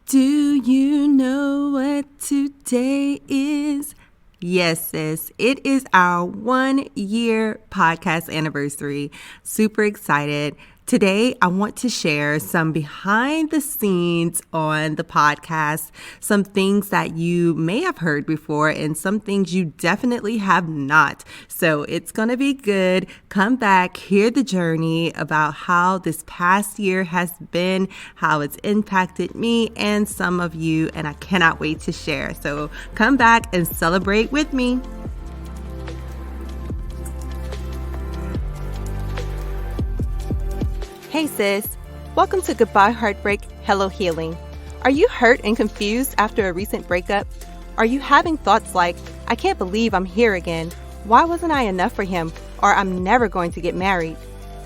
Do you know what today is? Yes, sis. It is our 1-year podcast anniversary. Super excited. Today, I want to share some behind the scenes on the podcast, some things that you may have heard before and some things you definitely have not. So it's going to be good. Come back, hear the journey about how this past year has been, how it's impacted me and some of you, and I cannot wait to share. So come back and celebrate with me. Hey sis, welcome to Goodbye Heartbreak, Hello Healing. Are you hurt and confused after a recent breakup? Are you having thoughts like, I can't believe I'm here again. Why wasn't I enough for him? Or I'm never going to get married?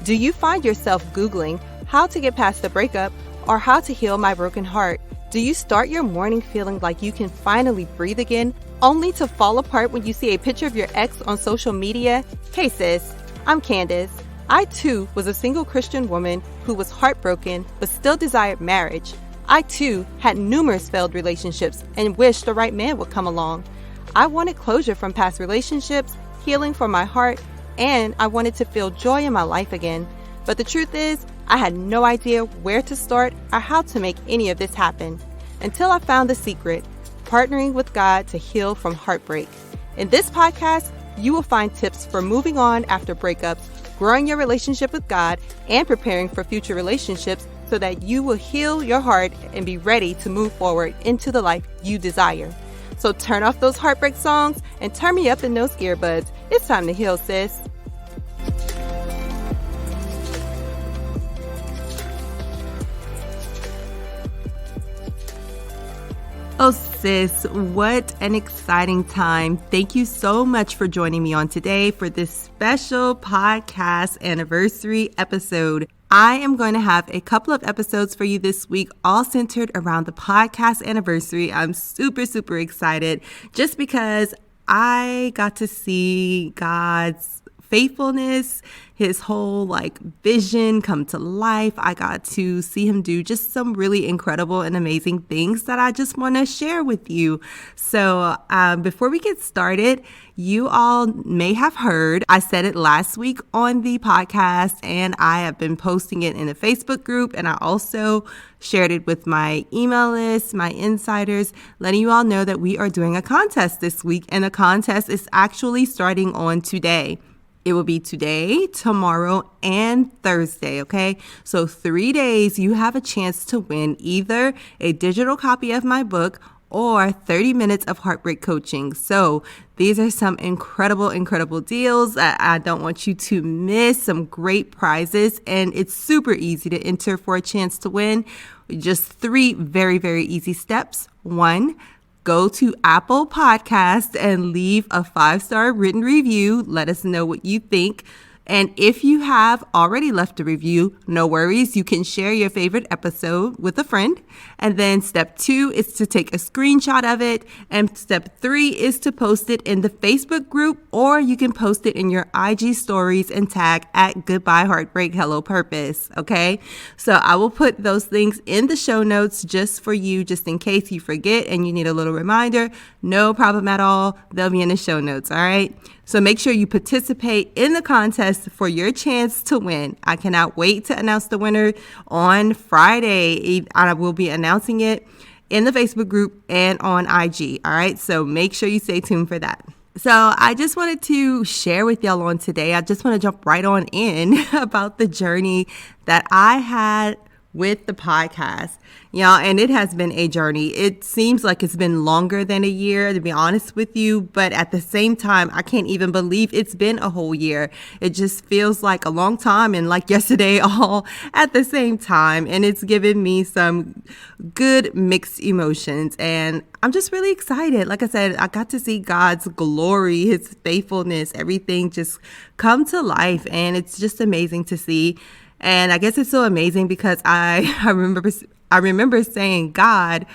Do you find yourself Googling how to get past the breakup or how to heal my broken heart? Do you start your morning feeling like you can finally breathe again, only to fall apart when you see a picture of your ex on social media? Hey sis, I'm Candace. I too was a single Christian woman who was heartbroken but still desired marriage. I too had numerous failed relationships and wished the right man would come along. I wanted closure from past relationships, healing for my heart, and I wanted to feel joy in my life again. But the truth is, I had no idea where to start or how to make any of this happen until I found the secret, partnering with God to heal from heartbreak. In this podcast, you will find tips for moving on after breakups, growing your relationship with God, and preparing for future relationships so that you will heal your heart and be ready to move forward into the life you desire. So turn off those heartbreak songs and turn me up in those earbuds. It's time to heal, sis. Oh, sis, what an exciting time. Thank you so much for joining me on today for this special podcast anniversary episode. I am going to have a couple of episodes for you this week, all centered around the podcast anniversary. I'm super, super excited just because I got to see God's faithfulness, his whole vision come to life. I got to see him do just some really incredible and amazing things that I just want to share with you. So before we get started, you all may have heard, I said it last week on the podcast, and I have been posting it in a Facebook group, and I also shared it with my email list, my insiders, letting you all know that we are doing a contest this week, and the contest is actually starting on today. It will be today, tomorrow, and Thursday, okay? So 3 days, you have a chance to win either a digital copy of my book or 30 minutes of heartbreak coaching. So these are some incredible, incredible deals that I don't want you to miss, some great prizes, and it's super easy to enter for a chance to win. Just 3 very, very easy steps. 1, go to Apple Podcasts and leave a 5-star written review. Let us know what you think. And if you have already left a review, no worries. You can share your favorite episode with a friend. And then step 2 is to take a screenshot of it. And step 3 is to post it in the Facebook group, or you can post it in your IG stories and tag at Goodbye Heartbreak Hello Purpose. Okay. So I will put those things in the show notes just for you, just in case you forget and you need a little reminder. No problem at all. They'll be in the show notes. All right. So make sure you participate in the contest for your chance to win. I cannot wait to announce the winner on Friday. I will be announcing it in the Facebook group and on IG. All right. So make sure you stay tuned for that. So I just wanted to share with y'all on today. I just want to jump right on in about the journey that I had with the podcast, y'all, and it has been a journey. It seems like it's been longer than a year, to be honest with you, but at the same time, I can't even believe it's been a whole year. It just feels like a long time and like yesterday all at the same time, and it's given me some good mixed emotions, and I'm just really excited. Like I said, I got to see God's glory, his faithfulness, everything just come to life, and it's just amazing to see. And I guess it's so amazing because I remember saying, God,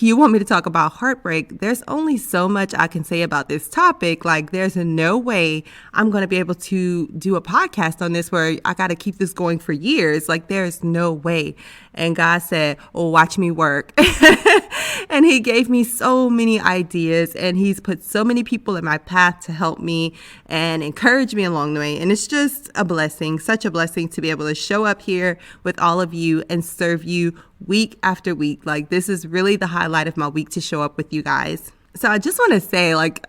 you want me to talk about heartbreak, there's only so much I can say about this topic. Like, there's no way I'm going to be able to do a podcast on this where I got to keep this going for years. Like, there's no way. And God said, oh, watch me work. And he gave me so many ideas, and he's put so many people in my path to help me and encourage me along the way. And it's just a blessing, such a blessing to be able to show up here with all of you and serve you week after week. Like, this is really the highlight of my week, to show up with you guys. So I just want to say, like,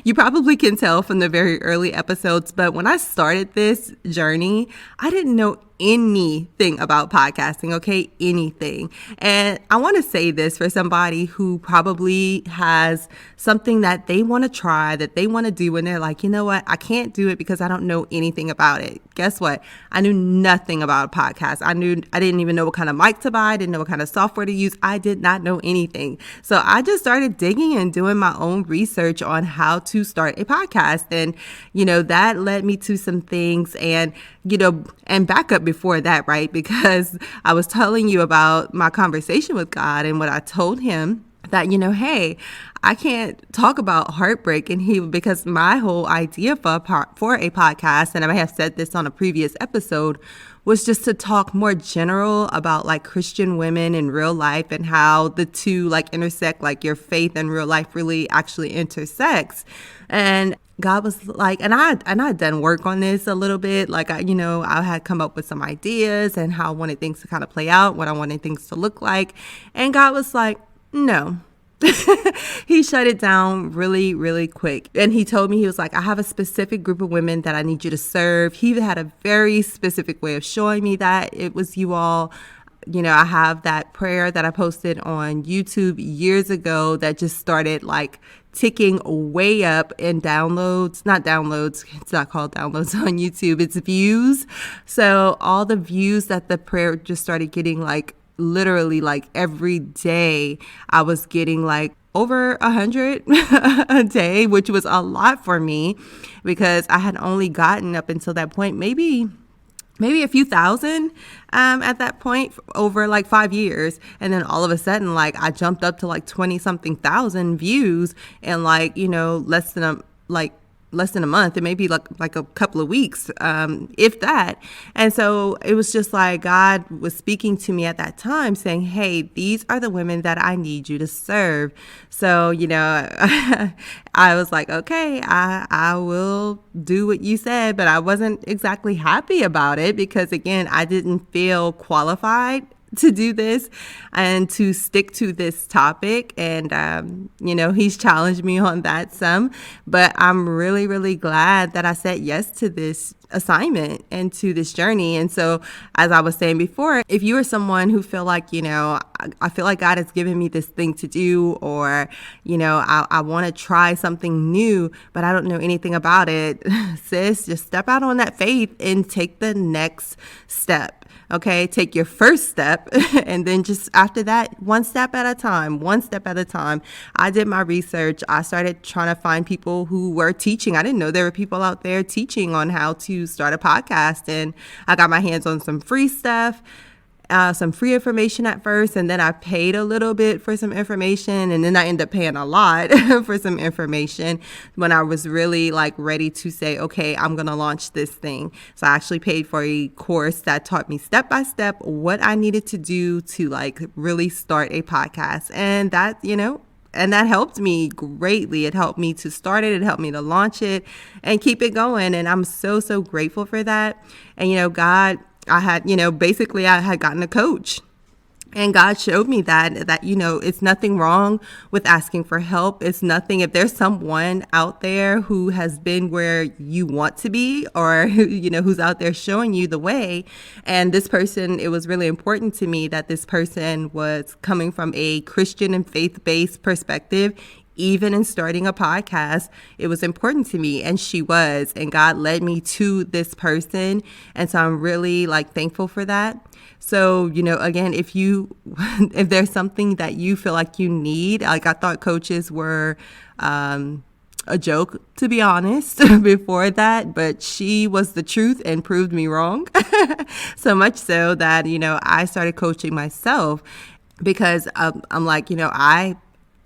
you probably can tell from the very early episodes, but when I started this journey, I didn't know anything about podcasting, okay? Anything. And I want to say this for somebody who probably has something that they want to try, that they want to do, and they're like, you know what? I can't do it because I don't know anything about it. Guess what? I knew nothing about a podcast. I didn't even know what kind of mic to buy. I didn't know what kind of software to use. I did not know anything. So I just started digging and doing my own research on how to start a podcast. And, that led me to some things, and back up before that, right? Because I was telling you about my conversation with God and what I told him, that, hey, I can't talk about heartbreak. And because my whole idea for a podcast, and I may have said this on a previous episode, was just to talk more general about like Christian women in real life and how the two like intersect, like your faith and real life really actually intersects. And God was like, and I'd done work on this a little bit. Like, I had come up with some ideas and how I wanted things to kind of play out, what I wanted things to look like. And God was like, no. He shut it down really, really quick. And he told me, he was like, I have a specific group of women that I need you to serve. He had a very specific way of showing me that it was you all. I have that prayer that I posted on YouTube years ago that just started like ticking way up in downloads, it's not called downloads on YouTube, it's views. So all the views that the prayer just started getting, like literally like every day I was getting like over 100 a day, which was a lot for me because I had only gotten up until that point, maybe a few thousand at that point over like 5 years. And then all of a sudden, like I jumped up to like 20 something thousand views in like, less than a month, and maybe like a couple of weeks, if that. And so it was just like God was speaking to me at that time saying, hey, these are the women that I need you to serve. So, I was like, okay, I will do what you said, but I wasn't exactly happy about it because, again, I didn't feel qualified to do this and to stick to this topic. And, he's challenged me on that some, but I'm really, really glad that I said yes to this assignment and to this journey. And so, as I was saying before, if you are someone who feel like, I feel like God has given me this thing to do, or, I want to try something new, but I don't know anything about it, sis, just step out on that faith and take the next step. Okay, take your first step, and then just after that, one step at a time. I did my research. I started trying to find people who were teaching. I didn't know there were people out there teaching on how to start a podcast, and I got my hands on some free stuff. Some free information at first, and then I paid a little bit for some information, and then I ended up paying a lot for some information when I was really like ready to say, okay, I'm going to launch this thing. So I actually paid for a course that taught me step by step what I needed to do to like really start a podcast. And that, and that helped me greatly. It helped me to start it. It helped me to launch it and keep it going. And I'm so, so grateful for that. And, God, I had gotten a coach, and God showed me that, it's nothing wrong with asking for help. It's nothing. If there's someone out there who has been where you want to be, or, who's out there showing you the way. And this person, it was really important to me that this person was coming from a Christian and faith-based perspective. Even in starting a podcast, it was important to me, and she was, and God led me to this person. And so I'm really like thankful for that. So, again, if there's something that you feel like you need, like I thought coaches were, a joke, to be honest, before that, but she was the truth and proved me wrong. So much so that, I started coaching myself. because I'm like,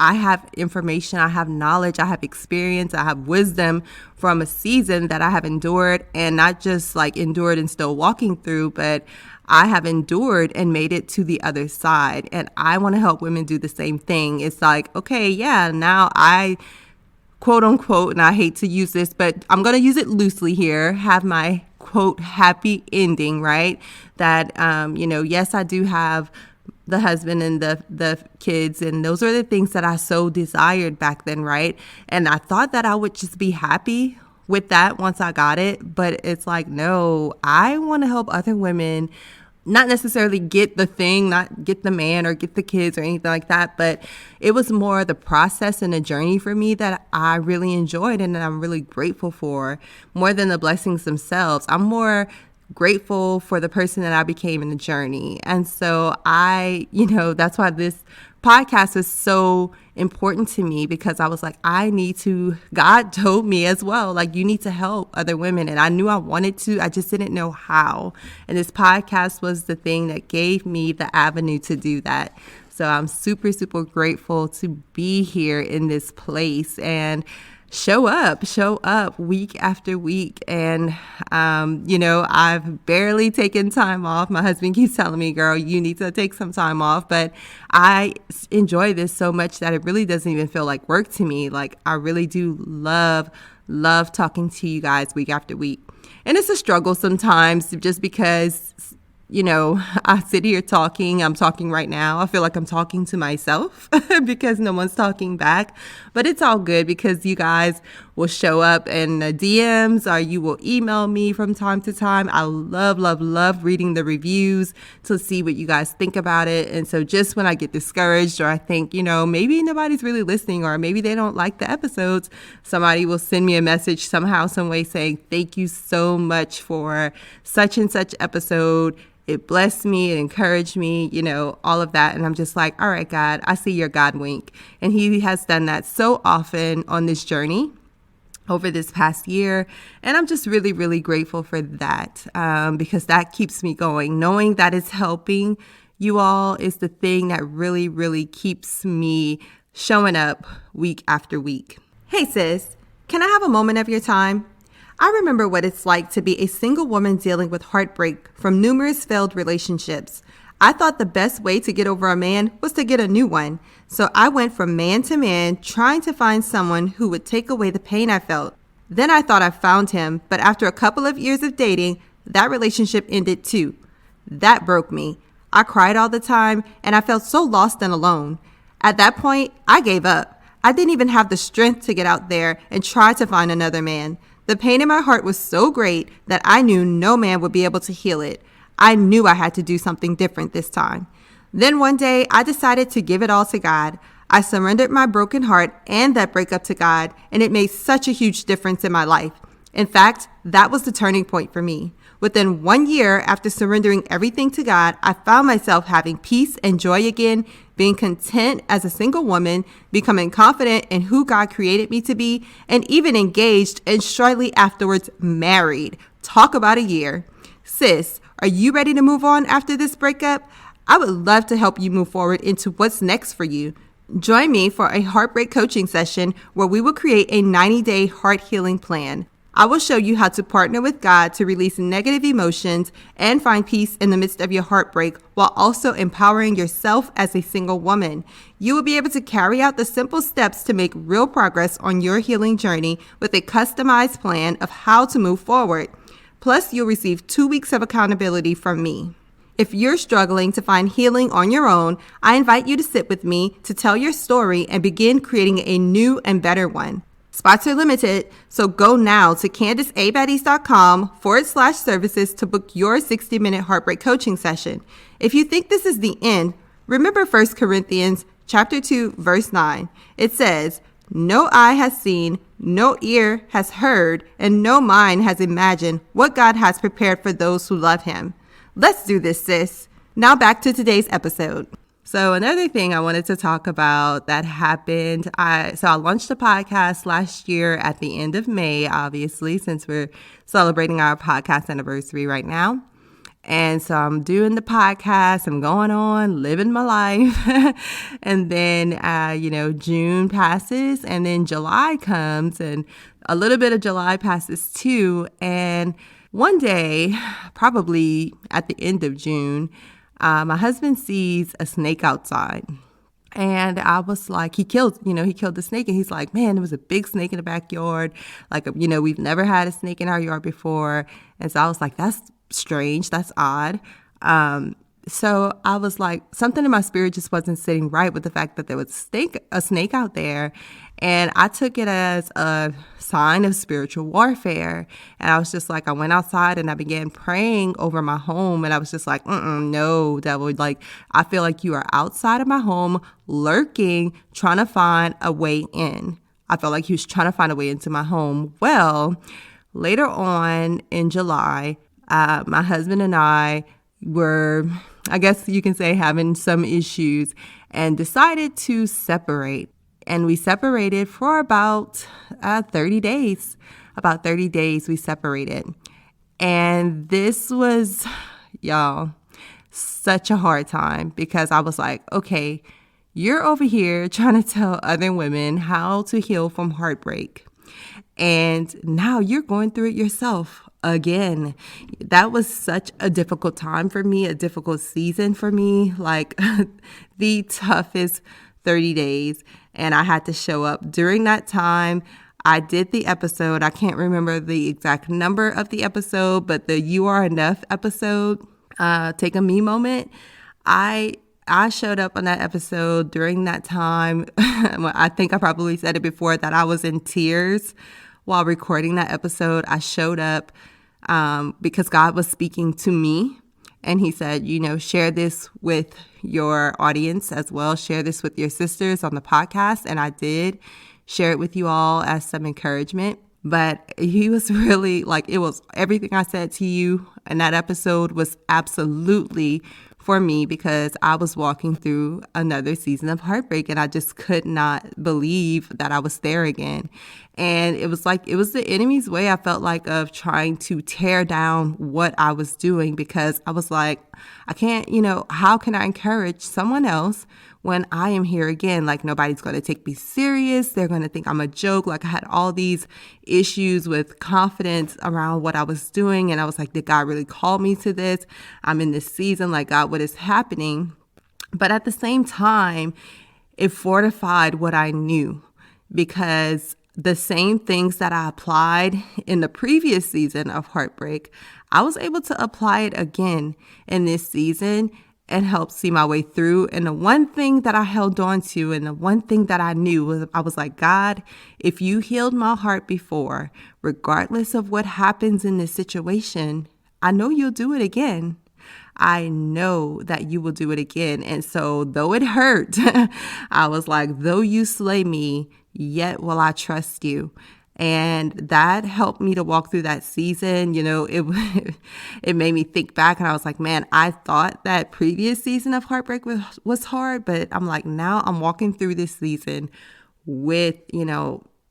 I have information, I have knowledge, I have experience, I have wisdom from a season that I have endured, and not just like endured and still walking through, but I have endured and made it to the other side. And I want to help women do the same thing. It's like, okay, yeah, now I quote unquote, and I hate to use this, but I'm going to use it loosely here, have my quote happy ending, right? That, yes, I do have the husband and the kids, and those are the things that I so desired back then, right? And I thought that I would just be happy with that once I got it, but it's like, no, I want to help other women not necessarily get the thing, not get the man or get the kids or anything like that, but it was more the process and the journey for me that I really enjoyed and that I'm really grateful for, more than the blessings themselves. I'm more grateful for the person that I became in the journey. And so that's why this podcast is so important to me, because I was like, God told me as well, like, you need to help other women. And I knew I wanted to, I just didn't know how. And this podcast was the thing that gave me the avenue to do that. So I'm super, super grateful to be here in this place and show up week after week. And, I've barely taken time off. My husband keeps telling me, girl, you need to take some time off. But I enjoy this so much that it really doesn't even feel like work to me. Like, I really do love talking to you guys week after week. And it's a struggle sometimes, just because I sit here I'm talking right now. I feel like I'm talking to myself because no one's talking back, but it's all good because you guys will show up in the DMs or you will email me from time to time. I love reading the reviews to see what you guys think about it. And so just when I get discouraged or I think, maybe nobody's really listening or maybe they don't like the episodes, somebody will send me a message somehow, some way saying, thank you so much for such and such episode. It blessed me, it encouraged me, all of that. And I'm just like, all right, God, I see your God wink. And he has done that so often on this journey over this past year. And I'm just really, really grateful for that, because that keeps me going. Knowing that it's helping you all is the thing that really, really keeps me showing up week after week. Hey, sis, can I have a moment of your time? I remember what it's like to be a single woman dealing with heartbreak from numerous failed relationships. I thought the best way to get over a man was to get a new one. So I went from man to man trying to find someone who would take away the pain I felt. Then I thought I found him, but after a couple of years of dating, that relationship ended too. That broke me. I cried all the time and I felt so lost and alone. At that point, I gave up. I didn't even have the strength to get out there and try to find another man. The pain in my heart was so great that I knew no man would be able to heal it. I knew I had to do something different this time. Then one day, I decided to give it all to God. I surrendered my broken heart and that breakup to God, and it made such a huge difference in my life. In fact, that was the turning point for me. Within 1 year after surrendering everything to God, I found myself having peace and joy again, being content as a single woman, becoming confident in who God created me to be, and even engaged and shortly afterwards married. Talk about a year. Sis, are you ready to move on after this breakup? I would love to help you move forward into what's next for you. Join me for a heartbreak coaching session where we will create a 90-day heart healing plan. I will show you how to partner with God to release negative emotions and find peace in the midst of your heartbreak while also empowering yourself as a single woman. You will be able to carry out the simple steps to make real progress on your healing journey with a customized plan of how to move forward. Plus, you'll receive 2 weeks of accountability from me. If you're struggling to find healing on your own, I invite you to sit with me to tell your story and begin creating a new and better one. Spots are limited, so go now to CandiceABaddies.com/services to book your 60-minute heartbreak coaching session. If you think this is the end, remember 1 Corinthians chapter 2, verse 9. It says, "No eye has seen, no ear has heard, and no mind has imagined what God has prepared for those who love him." Let's do this, sis. Now back to today's episode. So another thing I wanted to talk about that happened, I launched a podcast last year at the end of May, obviously, since we're celebrating our podcast anniversary right now. And so I'm doing the podcast, I'm going on, living my life. And then, June passes and then July comes and a little bit of July passes too. And one day, probably at the end of June, my husband sees a snake outside. And I was like, he killed the snake. And he's like, man, there was a big snake in the backyard. Like, we've never had a snake in our yard before. And so I was like, that's strange. That's odd. So I was like, something in my spirit just wasn't sitting right with the fact that there was a snake out there. And I took it as a sign of spiritual warfare. And I was just like, I went outside and I began praying over my home. And I was just like, no, devil. Like, I feel like you are outside of my home, lurking, trying to find a way in. I felt like he was trying to find a way into my home. Well, later on in July, my husband and I were, I guess you can say, having some issues and decided to separate. And we separated for about 30 days. About 30 days we separated. And this was, y'all, such a hard time because I was like, okay, you're over here trying to tell other women how to heal from heartbreak. And now you're going through it yourself again. That was such a difficult time for me, a difficult season for me, like the toughest 30 days. And I had to show up during that time. I did the episode. I can't remember the exact number of the episode, but the You Are Enough episode, Take a Me moment. I showed up on that episode during that time. I think I probably said it before that I was in tears while recording that episode. I showed up because God was speaking to me. And he said, share this with your audience as well. Share this with your sisters on the podcast. And I did share it with you all as some encouragement. But he was really like, it was everything I said to you in that episode was absolutely for me because I was walking through another season of heartbreak and I just could not believe that I was there again. And it was like, it was the enemy's way, I felt like, of trying to tear down what I was doing because I was like, I can't, how can I encourage someone else when I am here again? Like, nobody's going to take me serious. They're going to think I'm a joke. Like, I had all these issues with confidence around what I was doing. And I was like, did God really call me to this? I'm in this season. Like, God, what is happening? But at the same time, it fortified what I knew because the same things that I applied in the previous season of heartbreak, I was able to apply it again in this season and help see my way through. And the one thing that I held on to and the one thing that I knew was I was like, God, if you healed my heart before, regardless of what happens in this situation, I know you'll do it again. I know that you will do it again. And so though it hurt, I was like, though you slay me, yet will I trust you. And that helped me to walk through that season. It made me think back and I was like, man, I thought that previous season of heartbreak was hard, but I'm like, now I'm walking through this season with,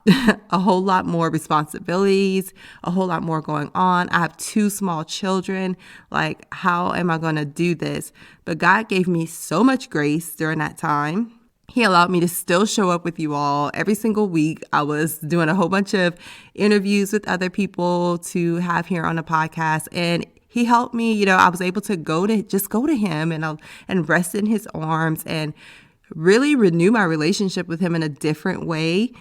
a whole lot more responsibilities, a whole lot more going on. I have 2 small children. Like, how am I going to do this? But God gave me so much grace during that time. He allowed me to still show up with you all every single week. I was doing a whole bunch of interviews with other people to have here on the podcast. And he helped me, I was able to go to him and rest in his arms and really renew my relationship with him in a different way.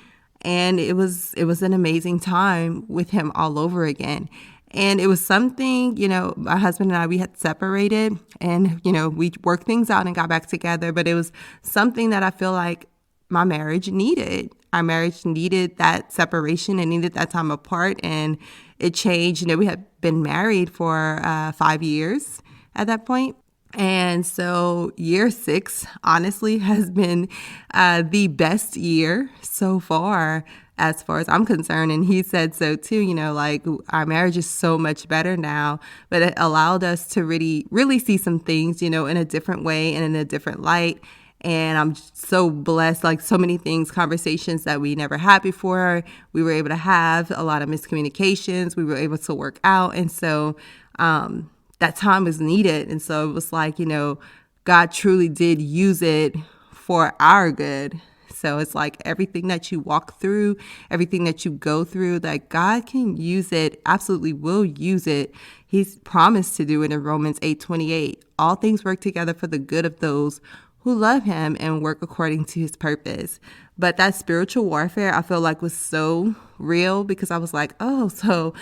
And it was an amazing time with him all over again. And it was something, my husband and I, we had separated and, we worked things out and got back together. But it was something that I feel like my marriage needed. Our marriage needed that separation and needed that time apart. And it changed. We had been married for 5 years at that point. And so year 6, honestly, has been the best year so far as I'm concerned. And he said so too, like our marriage is so much better now, but it allowed us to really, really see some things, in a different way and in a different light. And I'm so blessed, like so many things, conversations that we never had before, we were able to have, a lot of miscommunications, we were able to work out. And so that time was needed. And so it was like, God truly did use it for our good. So it's like everything that you walk through, everything that you go through, that God can use it, absolutely will use it. He's promised to do it in Romans 8:28. All things work together for the good of those who love him and work according to his purpose. But that spiritual warfare, I feel like, was so real, because I was like, oh, so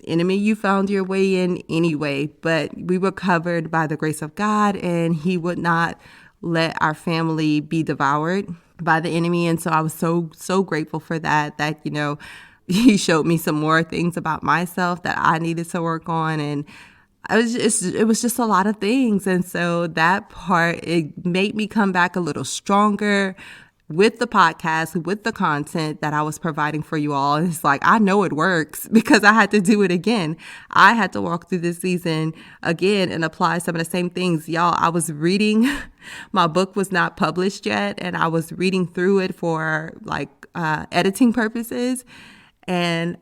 enemy, you found your way in anyway. But we were covered by the grace of God, and he would not let our family be devoured by the enemy. And so I was so grateful for that, he showed me some more things about myself that I needed to work on. And it was just a lot of things. And so that part, it made me come back a little stronger with the podcast, with the content that I was providing for you all. It's like, I know it works because I had to do it again. I had to walk through this season again and apply some of the same things. Y'all, I was reading, my book was not published yet, and I was reading through it for editing purposes. And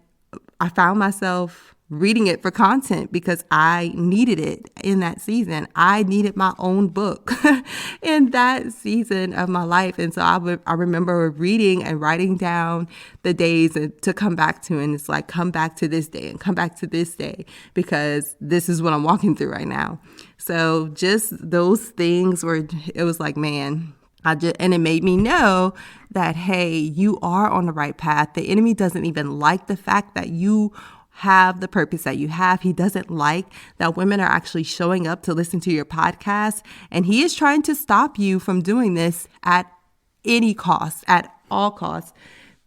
I found myself reading it for content because I needed it in that season. I needed my own book in that season of my life. And so I remember reading and writing down the days to come back to. And it's like, come back to this day and come back to this day, because this is what I'm walking through right now. So just those things it was like, man, and it made me know that, hey, you are on the right path. The enemy doesn't even like the fact that you have the purpose that you have. He doesn't like that women are actually showing up to listen to your podcast. And he is trying to stop you from doing this at any cost, at all costs,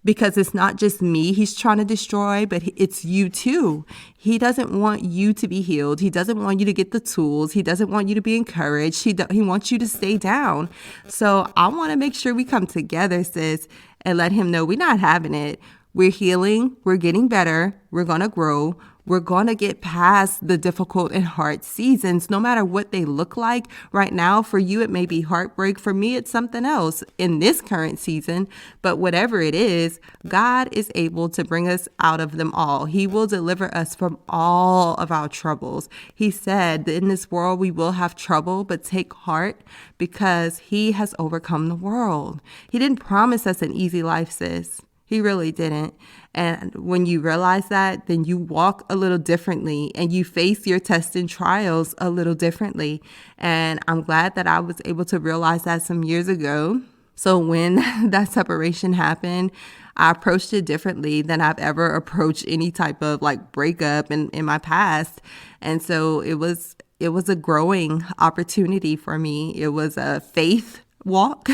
because it's not just me he's trying to destroy, but it's you too. He doesn't want you to be healed. He doesn't want you to get the tools. He doesn't want you to be encouraged. He wants you to stay down. So I want to make sure we come together, sis, and let him know we're not having it. We're healing. We're getting better. We're going to grow. We're going to get past the difficult and hard seasons, no matter what they look like. Right now, for you, it may be heartbreak. For me, it's something else in this current season. But whatever it is, God is able to bring us out of them all. He will deliver us from all of our troubles. He said that in this world, we will have trouble, but take heart, because he has overcome the world. He didn't promise us an easy life, sis. He really didn't. And when you realize that, then you walk a little differently and you face your tests and trials a little differently. And I'm glad that I was able to realize that some years ago. So when that separation happened, I approached it differently than I've ever approached any type of breakup in my past. And so it was a growing opportunity for me. It was a faith walk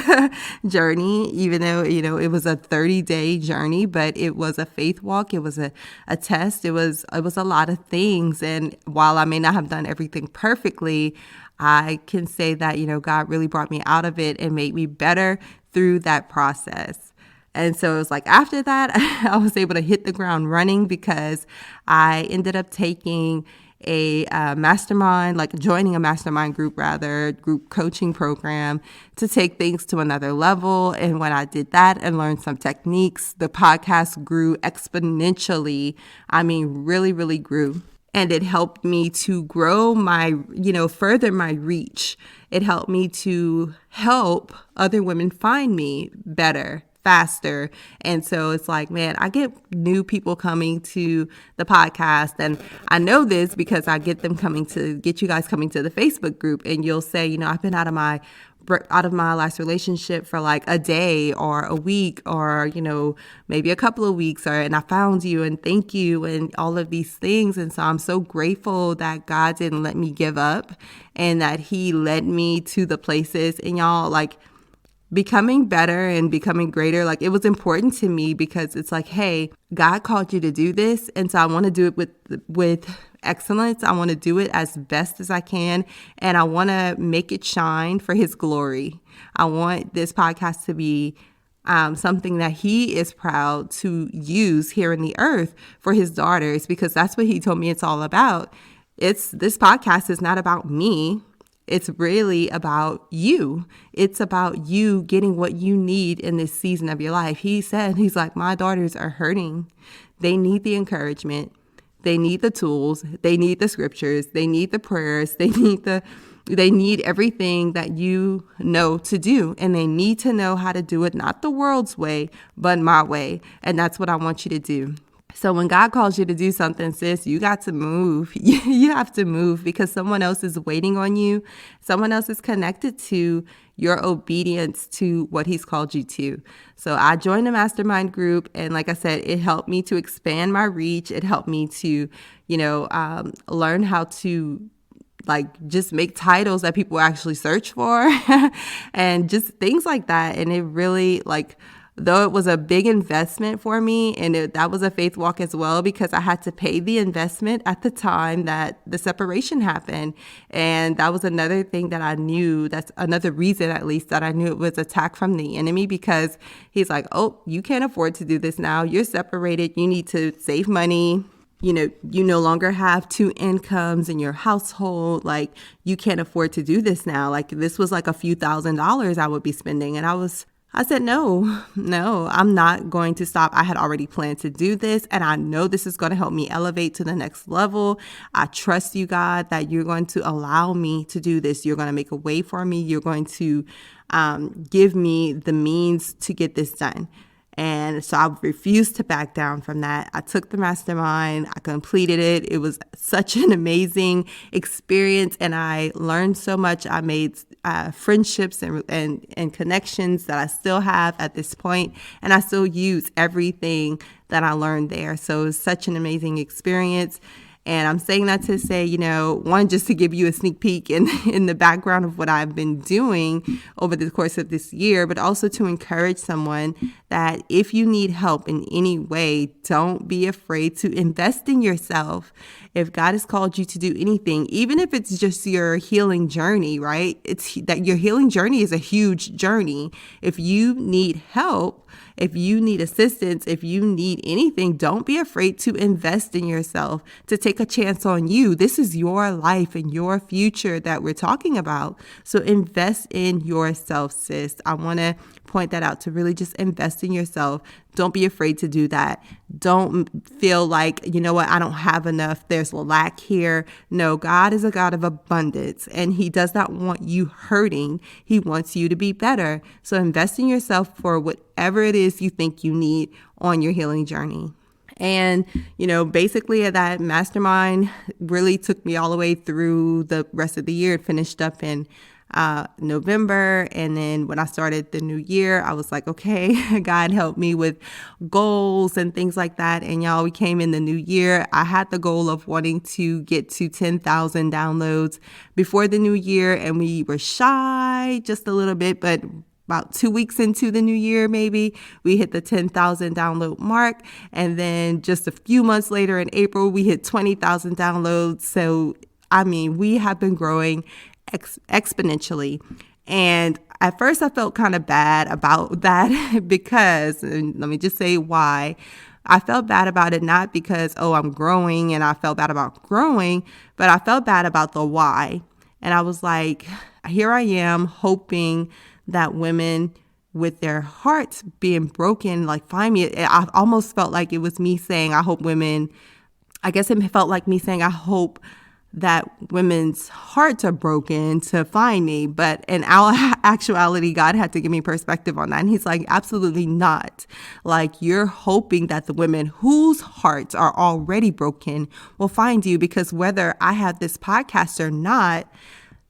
journey, even though, it was a 30-day journey, but it was a faith walk. It was a test. It was a lot of things. And while I may not have done everything perfectly, I can say that, God really brought me out of it and made me better through that process. And so it was like, after that, I was able to hit the ground running, because I ended up taking a mastermind, joining a mastermind group coaching program to take things to another level. And when I did that and learned some techniques, the podcast grew exponentially. I mean, really, really grew. And it helped me to grow further my reach. It helped me to help other women find me better, faster. And so it's like, man, I get new people coming to the podcast, and I know this because I get you guys coming to the Facebook group, and you'll say, I've been out of my last relationship for a day or a week or, maybe a couple of weeks, and I found you, and thank you, and all of these things. And so I'm so grateful that God didn't let me give up, and that he led me to the places. And y'all, becoming better and becoming greater, it was important to me, because it's like, hey, God called you to do this. And so I want to do it with excellence. I want to do it as best as I can. And I want to make it shine for his glory. I want this podcast to be something that he is proud to use here in the earth for his daughters, because that's what he told me it's all about. This podcast is not about me. It's really about you. It's about you getting what you need in this season of your life. He's like, my daughters are hurting. They need the encouragement. They need the tools. They need the scriptures. They need the prayers. They need everything that you know to do, and they need to know how to do it, not the world's way, but my way. And that's what I want you to do. So when God calls you to do something, sis, you got to move. You have to move because someone else is waiting on you. Someone else is connected to your obedience to what he's called you to. So I joined a mastermind group. And like I said, it helped me to expand my reach. It helped me to, learn how to just make titles that people actually search for and just things like that. And it really though it was a big investment for me, and that was a faith walk as well, because I had to pay the investment at the time that the separation happened. And that was another thing that I knew, that's another reason at least that I knew it was attack from the enemy, because he's like, oh, you can't afford to do this now. You're separated. You need to save money. You no longer have two incomes in your household. You can't afford to do this now. This was a few $1,000s I would be spending. And I said, no, I'm not going to stop. I had already planned to do this, and I know this is going to help me elevate to the next level. I trust you, God, that you're going to allow me to do this. You're going to make a way for me. You're going to give me the means to get this done. And so I refused to back down from that. I took the mastermind. I completed it. It was such an amazing experience, and I learned so much. I made friendships and connections that I still have at this point, and I still use everything that I learned there. So it was such an amazing experience. And I'm saying that to say, one, just to give you a sneak peek in the background of what I've been doing over the course of this year, but also to encourage someone that if you need help in any way, don't be afraid to invest in yourself. If God has called you to do anything, even if it's just your healing journey, right? It's that your healing journey is a huge journey. If you need help, if you need assistance, if you need anything, don't be afraid to invest in yourself, to take a chance on you. This is your life and your future that we're talking about. So invest in yourself, sis. I want to point that out, to really just invest in yourself. Don't be afraid to do that. Don't feel like, I don't have enough. There's lack here. No, God is a God of abundance, and he does not want you hurting. He wants you to be better. So invest in yourself for whatever it is you think you need on your healing journey. And, basically that mastermind really took me all the way through the rest of the year. It finished up in November. And then when I started the new year, I was like, okay, God help me with goals and things like that. And y'all, we came in the new year. I had the goal of wanting to get to 10,000 downloads before the new year. And we were shy just a little bit, but about 2 weeks into the new year, maybe we hit the 10,000 download mark. And then just a few months later in April, we hit 20,000 downloads. So, we have been growing exponentially. And at first I felt kind of bad about that because, and let me just say why. I felt bad about it, not because, I'm growing and I felt bad about growing, but I felt bad about the why. And I was like, here I am hoping that women with their hearts being broken, find me. I almost felt like it was me saying, I hope women, I guess it felt like me saying, I hope that women's hearts are broken to find me. But in actuality, God had to give me perspective on that. And he's like, absolutely not. You're hoping that the women whose hearts are already broken will find you, because whether I have this podcast or not,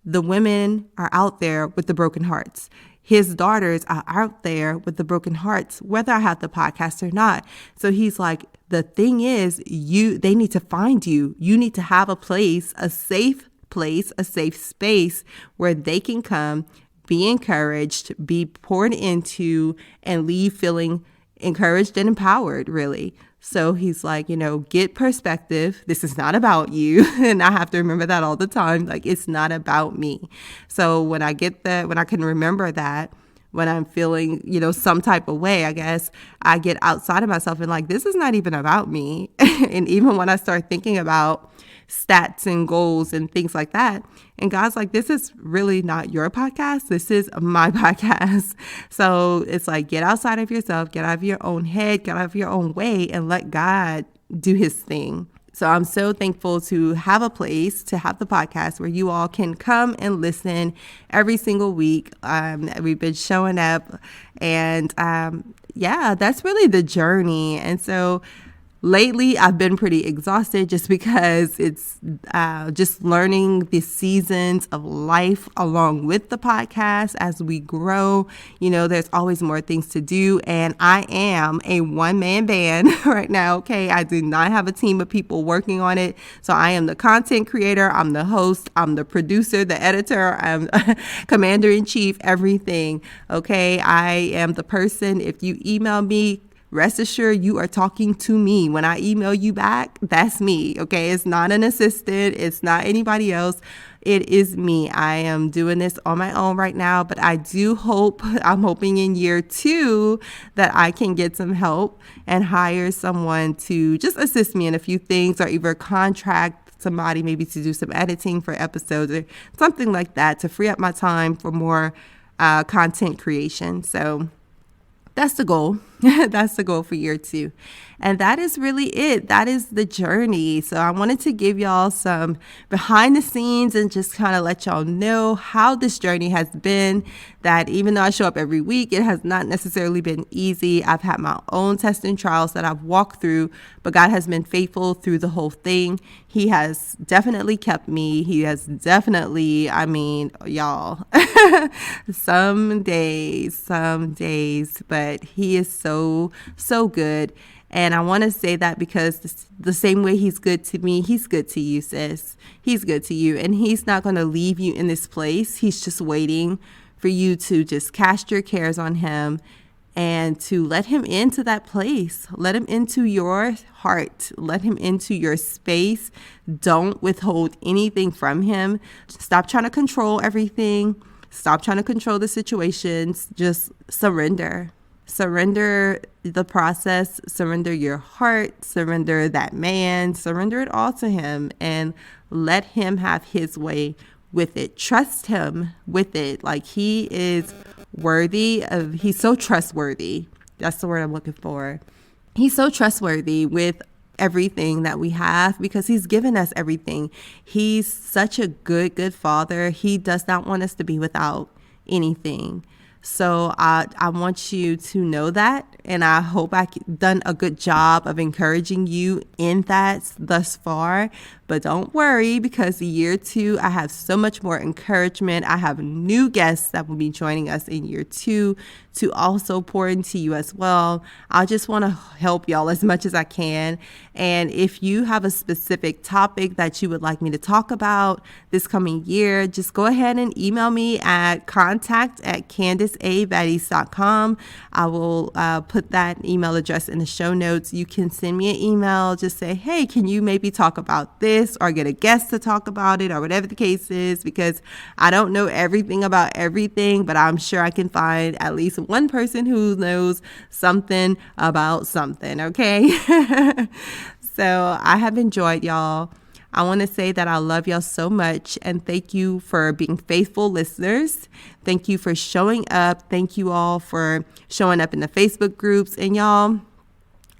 the women are out there with the broken hearts. His daughters are out there with the broken hearts, whether I have the podcast or not. So he's like, the thing is, they need to find you. You need to have a safe space where they can come, be encouraged, be poured into, and leave feeling encouraged and empowered, really. So he's like, get perspective. This is not about you. And I have to remember that all the time. It's not about me. So when I can remember that, when I'm feeling, some type of way, I guess I get outside of myself and this is not even about me. And even when I start thinking about stats and goals and things like that, and God's like, this is really not your podcast. This is my podcast. So it's get outside of yourself, get out of your own head, get out of your own way, and let God do his thing. So I'm so thankful to have a place, to have the podcast where you all can come and listen every single week. We've been showing up, and that's really the journey. And so lately, I've been pretty exhausted just because it's just learning the seasons of life along with the podcast as we grow. There's always more things to do. And I am a one-man band right now, okay? I do not have a team of people working on it. So I am the content creator. I'm the host. I'm the producer, the editor. I'm commander-in-chief, everything, okay? I am the person, if you email me, rest assured you are talking to me. When I email you back, that's me, okay? It's not an assistant. It's not anybody else. It is me. I am doing this on my own right now, but I'm hoping in year 2 that I can get some help and hire someone to just assist me in a few things, or either contract somebody maybe to do some editing for episodes or something like that to free up my time for more content creation. So that's the goal. That's the goal for year 2. And that is really it. That is the journey. So I wanted to give y'all some behind the scenes and just kind of let y'all know how this journey has been, that even though I show up every week, it has not necessarily been easy. I've had my own tests and trials that I've walked through, but God has been faithful through the whole thing. He has definitely kept me. He has definitely, y'all, some days, but he is so good. And I want to say that because the same way he's good to me, he's good to you, sis. He's good to you. And he's not going to leave you in this place. He's just waiting for you to just cast your cares on him and to let him into that place. Let him into your heart. Let him into your space. Don't withhold anything from him. Stop trying to control everything. Stop trying to control the situations. Just surrender. Surrender the process, surrender your heart, surrender that man, surrender it all to him, and let him have his way with it. Trust him with it. Like, he is worthy of, he's so trustworthy. That's the word I'm looking for. He's so trustworthy with everything that we have because he's given us everything. He's such a good father. He does not want us to be without anything. So I want you to know that, and I hope I've done a good job of encouraging you in that thus far. But don't worry, because year 2, I have so much more encouragement. I have new guests that will be joining us in year 2 to also pour into you as well. I just want to help y'all as much as I can. And if you have a specific topic that you would like me to talk about this coming year, just go ahead and email me at contact@candiceabaddies.com. I will put that email address in the show notes. You can send me an email. Just say, hey, can you maybe talk about this, or get a guest to talk about it, or whatever the case is, because I don't know everything about everything, but I'm sure I can find at least one person who knows something about something, okay? So I have enjoyed y'all. I want to say that I love y'all so much, and thank you for being faithful listeners. Thank you for showing up. Thank you all for showing up in the Facebook groups. And y'all,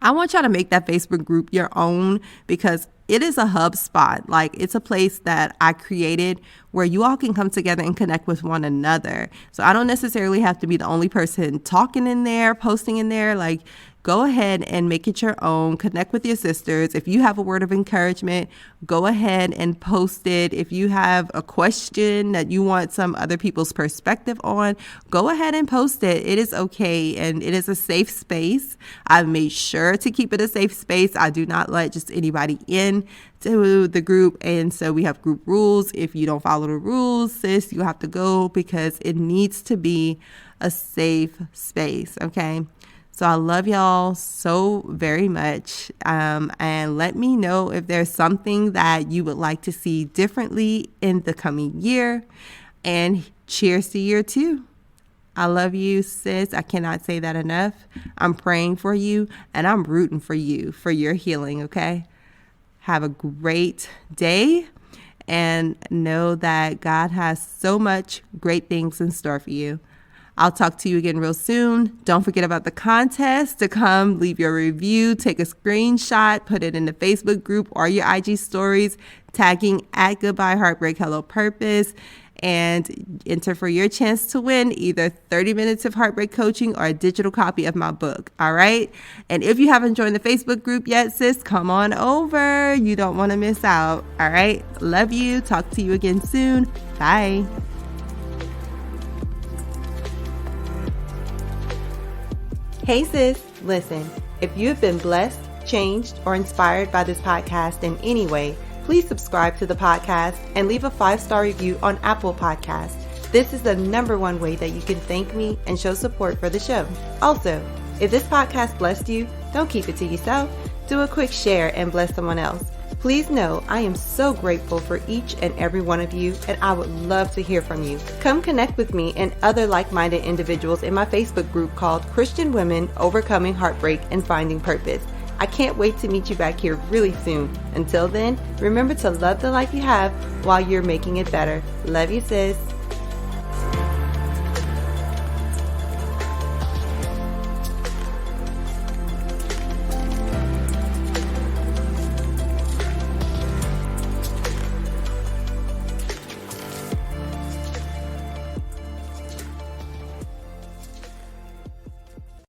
I want y'all to make that Facebook group your own, because it is a hub spot. Like, it's a place that I created where you all can come together and connect with one another. So I don't necessarily have to be the only person talking in there, posting in there. Like, go ahead and make it your own. Connect with your sisters. If you have a word of encouragement, go ahead and post it. If you have a question that you want some other people's perspective on, go ahead and post it. It is okay, and it is a safe space. I've made sure to keep it a safe space. I do not let just anybody in to the group, and so we have group rules. If you don't follow the rules, sis, you have to go, because it needs to be a safe space, okay? So I love y'all so very much. And let me know if there's something that you would like to see differently in the coming year. And cheers to year 2. I love you, sis. I cannot say that enough. I'm praying for you, and I'm rooting for you, for your healing, okay? Have a great day, and know that God has so much great things in store for you. I'll talk to you again real soon. Don't forget about the contest to come leave your review, take a screenshot, put it in the Facebook group or your IG stories, tagging at Goodbye Heartbreak Hello Purpose, and enter for your chance to win either 30 minutes of heartbreak coaching or a digital copy of my book. All right. And if you haven't joined the Facebook group yet, sis, come on over. You don't want to miss out. All right. Love you. Talk to you again soon. Bye. Hey sis, listen, if you've been blessed, changed, or inspired by this podcast in any way, please subscribe to the podcast and leave a 5-star review on Apple Podcasts. This is the #1 way that you can thank me and show support for the show. Also, if this podcast blessed you, don't keep it to yourself. Do a quick share and bless someone else. Please know I am so grateful for each and every one of you, and I would love to hear from you. Come connect with me and other like-minded individuals in my Facebook group called Christian Women Overcoming Heartbreak and Finding Purpose. I can't wait to meet you back here really soon. Until then, remember to love the life you have while you're making it better. Love you, sis.